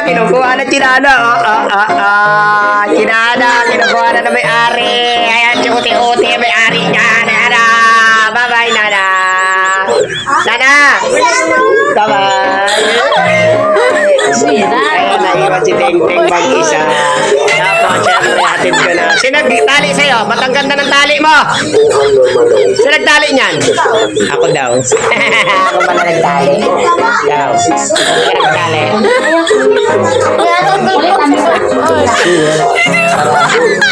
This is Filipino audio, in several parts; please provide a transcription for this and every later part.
kinukuha na Chinana. Chinana, kinukuha na na may-ari. Ayan, uti-uti may-ari niya. Nana, bye-bye, Nana. Nana, bye-bye. Ayan, naiwan si Teng-Teng mag-isa. Tapos, syempre, hatid ko na. Sino nagtali sa'yo? Ba't ang ganda ng tali mo? Sino nagtali niyan? Ako daw. Ako pala nagtali. Daw. Sino nagtali?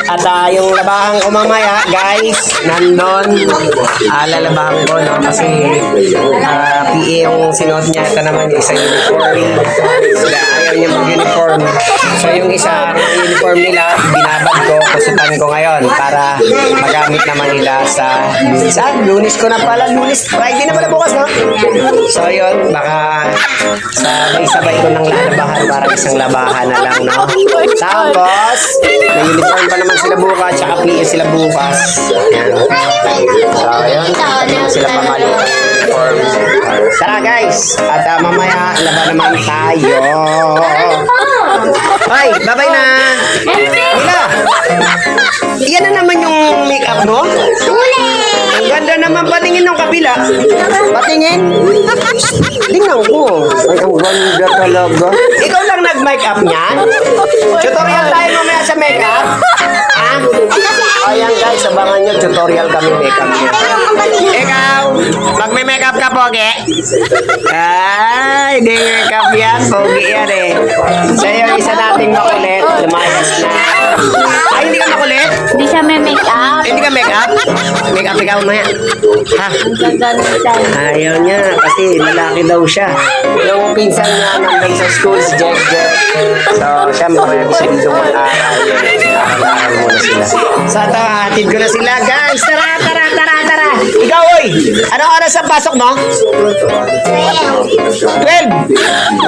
At yung labahan ko mamaya, guys, nandun. Lalabahan ko, no? Kasi PA yung sinuot niya. Ito naman yung isang uniform. Sila, ayaw niya mag-uniform. So yung isa, uniform nila, binabad ko, kusutan ko ngayon para magamit naman nila sa Lunes ko na pala. Lunes, Friday na pala bukas, no? So yun, baka sabay-sabay ko ng lalabahan para isang labahan na lang, no? Tapos, may uniform pa naman sila bukas, tsaka PA sila bukas. Ayan. So yun, sila pamali ng uniform. Tara guys, at mamaya laban naman tayo. Hoy, bye-bye na. Mila, yan na naman yung make-up mo? Ang ganda naman, patingin ng kabila. Patingin. Tingnan ko. Ay, ang ganda talaga. Ikaw lang nag-make-up niyan? Tutorial tayo mamaya sa make-up? Ha? Ayan guys, abangan nyo, tutorial kami make-up niya. Ikaw, magme-make-up ka, Pogi? Ay, di make-up yan. Pogi yan eh. Sa'yo, isa nating makulit. Lumayas na. Ay, hindi ka makulit? Hindi siya may make-up. Hindi ka make-up? Make-up ikaw maya. Ha? Ayaw niya kasi lalaki daw siya. Yung pinsan niya nandun sa school, si Jack. So, syempre, gusto dito mag-aral. Aral muna sila. So, ito, hatid ko na sila. Guys, tara. Ikaw, oy! Anong oras ang pasok mo? 12.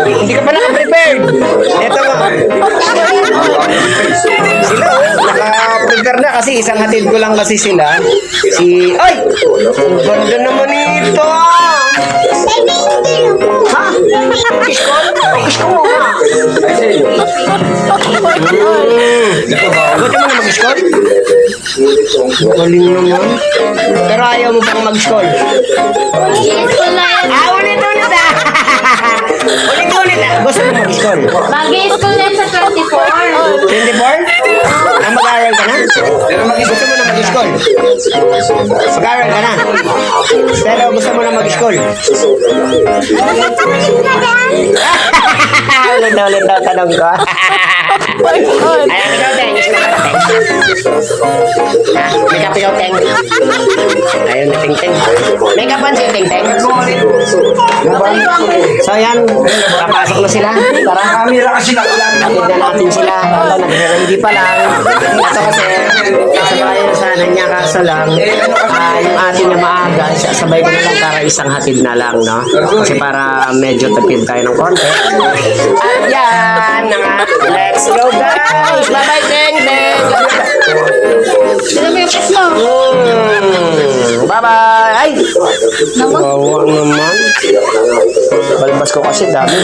Hindi ka pa naka-prepared. Ito mo. Sila, naka-prepare na kasi isang hatid ko lang kasi sila. Ay! Ang ganda naman ito! Ha? Iskol? Iskol mo ha? Gusto mo na mag-iskol? Galing naman. Pero ayaw mo pang mag-iskol? Ulit ah! Ulit ah! Gusto mo mag-iskol? Mag-i-school yan sa 24. 24? Mag-aaral ka na? Gusto mo na mag-iskol? Mag-aaral ka na? Pero gusto mo na mag-iskol? Ulit daw tanong ko. Ayan, ikaw, Teng. Make-up ikaw, Teng. Ayun, Teng. Make-up si Teng. So, ayan. Papasok na sila. Tara. Kapit na natin sila. Nag-ready pa lang. Ito kasi, sabay na sana niya. Kaso lang, yung atin na maaga, sabay ko na lang para isang hatid na lang, no? Kasi para medyo tapid tayo ng konti. At yan, let's go guys! Bye-bye, Teng! Sino mo yung kiss mo? Bye-bye! Ay! Bawa naman. Balbas ko kasi dami.